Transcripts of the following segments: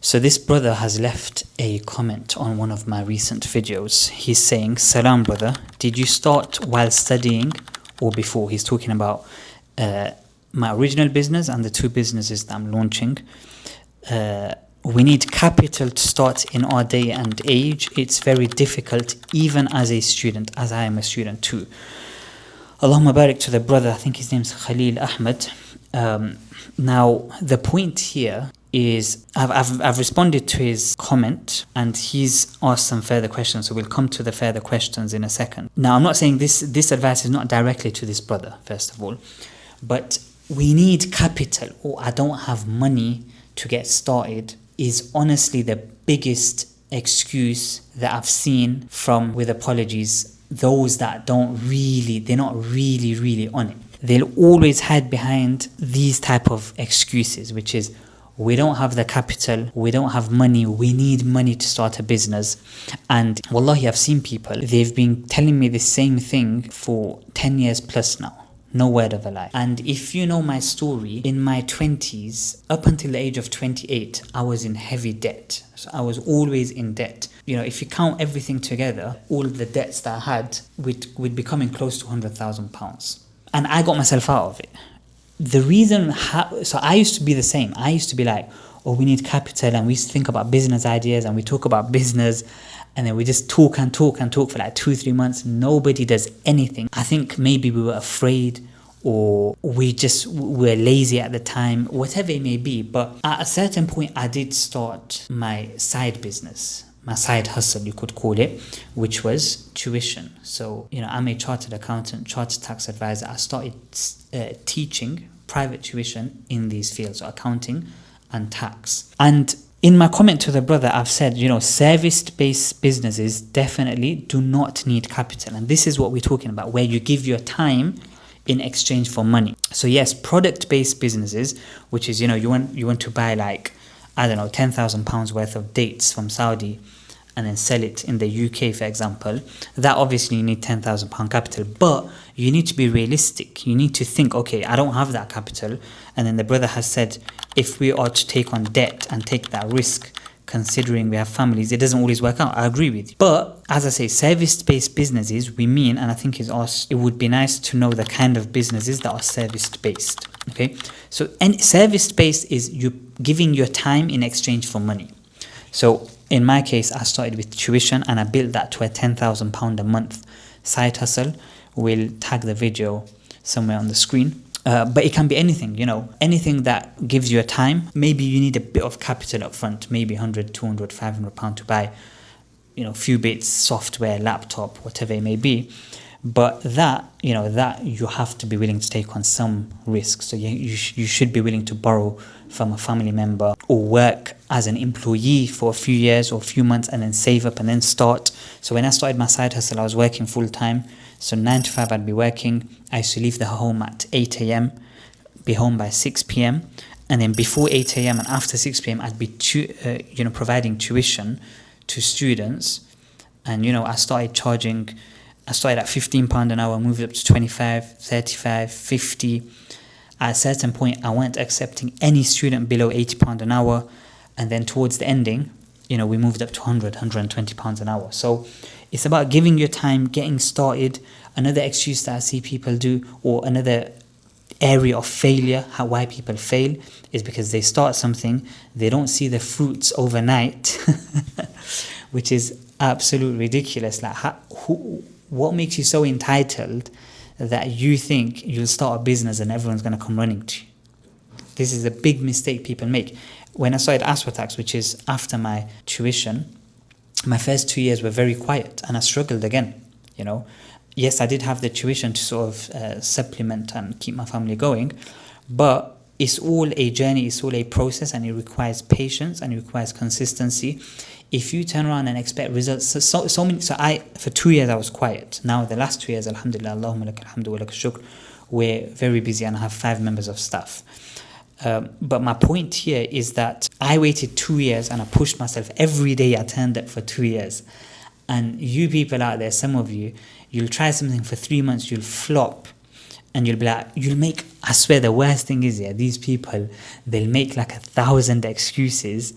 So this brother has left a comment on one of my recent videos. He's saying, Salam brother, did you start while studying or before? He's talking about my original business and the two businesses that I'm launching. We need capital to start in our day and age. It's very difficult even as a student, as I am a student too. Allahumma barik to the brother, I think his name's Khalil Ahmed. Now the point here is I've responded to his comment and he's asked some further questions, so we'll come to the further questions in a second. Now I'm not saying this advice is not directly to this brother, first of all, but we need capital, or I don't have money to get started, is honestly the biggest excuse that I've seen from, with apologies, those that they're not really on it. They'll always hide behind these type of excuses, which is, we don't have the capital, we don't have money, we need money to start a business. And wallahi, I've seen people, they've been telling me the same thing for 10 years plus now. No word of a lie. And if you know my story, in my 20s, up until the age of 28, I was in heavy debt. So I was always in debt. You know, if you count everything together, all of the debts that I had would be coming close to £100,000. And I got myself out of it. The reason so I used to be the same. I used to be like, oh, we need capital, and we used to think about business ideas, and we talk about business, and then we just talk for like 2-3 months. Nobody does anything. I think maybe we were afraid, or we were lazy at the time, whatever it may be. But at a certain point, I did start my side business, my side hustle, you could call it, which was tuition. So, you know, I'm a chartered accountant, chartered tax advisor. I started teaching private tuition in these fields, so accounting and tax. And in my comment to the brother, I've said, you know, service-based businesses definitely do not need capital. And this is what we're talking about, where you give your time in exchange for money. So yes, product-based businesses, which is, you know, you want to buy like, I don't know, £10,000 worth of dates from Saudi and then sell it in the UK, for example, that obviously you need £10,000 capital, but you need to be realistic. You need to think, okay, I don't have that capital. And then the brother has said, if we are to take on debt and take that risk, considering we have families, it doesn't always work out. I agree with you. But as I say, service-based businesses, we mean, and I think it would be nice to know the kind of businesses that are service-based. Okay, so and service-based is you giving your time in exchange for money. So in my case, I started with tuition and I built that to a £10,000 a month side hustle. We'll tag the video somewhere on the screen. But it can be anything, you know, anything that gives you a time. Maybe you need a bit of capital up front, maybe 100, 200, 500 pounds to buy, you know, a few bits, software, laptop, whatever it may be. But that you have to be willing to take on some risk. So you should be willing to borrow from a family member or work as an employee for a few years or a few months and then save up and then start. So when I started my side hustle, I was working full time. So 9 to 5 I'd be working. I used to leave the home at 8 a.m, be home by 6 p.m. And then before 8 a.m. and after 6 p.m, I'd be providing tuition to students. And, you know, I started at £15 an hour, moved up to 25, 35, 50. At a certain point, I weren't accepting any student below £80 an hour. And then towards the ending, you know, we moved up to £120 an hour. So it's about giving your time, getting started. Another excuse that I see people do, or another area of failure, why people fail, is because they start something, they don't see the fruits overnight, which is absolutely ridiculous. Like, what makes you so entitled that you think you'll start a business and everyone's going to come running to you? This is a big mistake people make. When I started Aswatax, which is after my tuition, my first 2 years were very quiet and I struggled again, you know. Yes, I did have the tuition to sort of supplement and keep my family going, but it's all a journey, it's all a process, and it requires patience and it requires consistency. If you turn around and expect results, for 2 years I was quiet. Now the last 2 years, alhamdulillah, Allahumma laka alhamdu wa laka shukr, we're very busy and I have 5 members of staff. But my point here is that I waited 2 years and I pushed myself every day. I turned up for 2 years. And you people out there, some of you, you'll try something for 3 months, you'll flop, and you'll be like, I swear the worst thing is, these people, they'll make like 1,000 excuses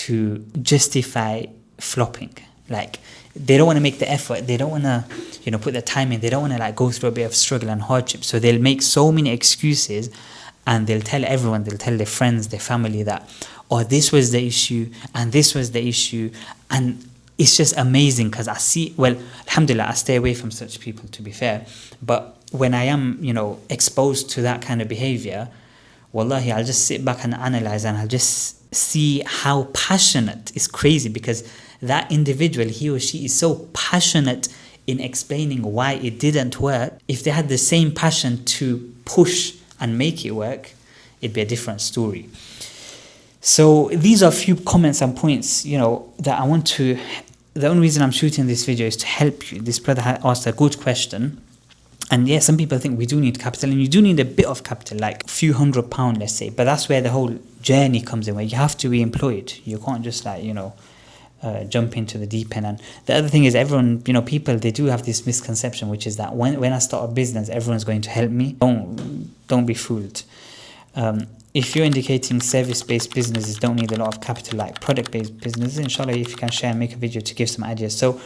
to justify flopping. Like, they don't want to make the effort, they don't want to, you know, put the time in, they don't want to like go through a bit of struggle and hardship, so they'll make so many excuses, and they'll tell everyone, they'll tell their friends, their family that, oh, this was the issue and this was the issue. And it's just amazing, because I see, well, alhamdulillah, I stay away from such people, to be fair, but when I am, you know, exposed to that kind of behavior, wallahi, I'll just sit back and analyze, and I'll just see how passionate. It's crazy, because that individual, he or she is so passionate in explaining why it didn't work. If they had the same passion to push and make it work, it'd be a different story. So these are a few comments and points, you know, that I want to, the only reason I'm shooting this video is to help you. This brother asked a good question. And yeah, some people think we do need capital, and you do need a bit of capital, like a few £100, let's say. But that's where the whole journey comes in, where you have to be employed. You can't just like, you know, jump into the deep end. And the other thing is, everyone, you know, people, they do have this misconception, which is that when I start a business, everyone's going to help me. Don't be fooled. If you're indicating service-based businesses don't need a lot of capital, like product-based businesses, inshallah, if you can share and make a video to give some ideas. So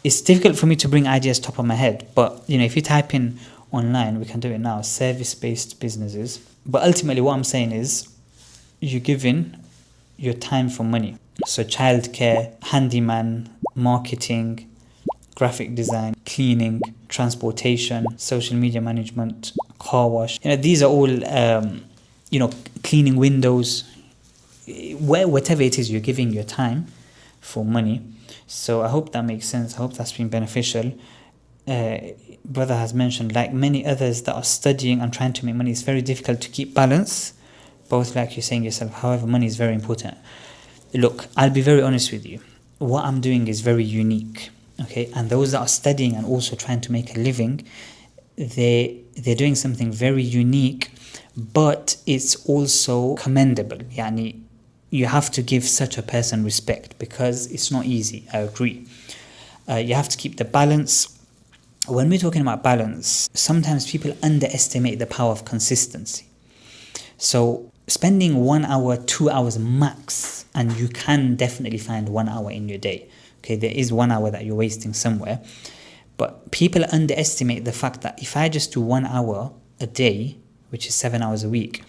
it's difficult for me to bring ideas top of my head, but you know, if you type in online, we can do it now, service-based businesses. But ultimately what I'm saying is, you're giving your time for money. So childcare, handyman, marketing, graphic design, cleaning, transportation, social media management, car wash. You know, these are all, you know, cleaning windows, whatever it is, you're giving your time for money. So I hope that makes sense. I hope that's been beneficial. Brother has mentioned, like many others that are studying and trying to make money, it's very difficult to keep balance, both like you're saying yourself. However, money is very important. Look, I'll be very honest with you. What I'm doing is very unique, okay? And those that are studying and also trying to make a living, they're doing something very unique, but it's also commendable. Yani, you have to give such a person respect, because it's not easy, I agree. You have to keep the balance. When we're talking about balance, sometimes people underestimate the power of consistency. So spending 1 hour, 2 hours max, and you can definitely find 1 hour in your day. Okay, there is 1 hour that you're wasting somewhere. But people underestimate the fact that if I just do 1 hour a day, which is 7 hours a week,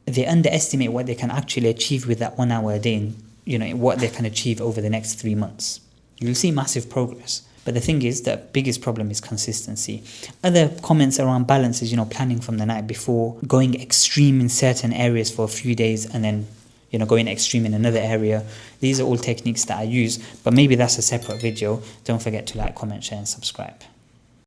they underestimate what they can actually achieve with that 1 hour a day, and you know, what they can achieve over the next 3 months. You'll see massive progress. But the thing is, the biggest problem is consistency. Other comments around balance is, you know, planning from the night before, going extreme in certain areas for a few days, and then, you know, going extreme in another area. These are all techniques that I use, but maybe that's a separate video. Don't forget to like, comment, share, and subscribe.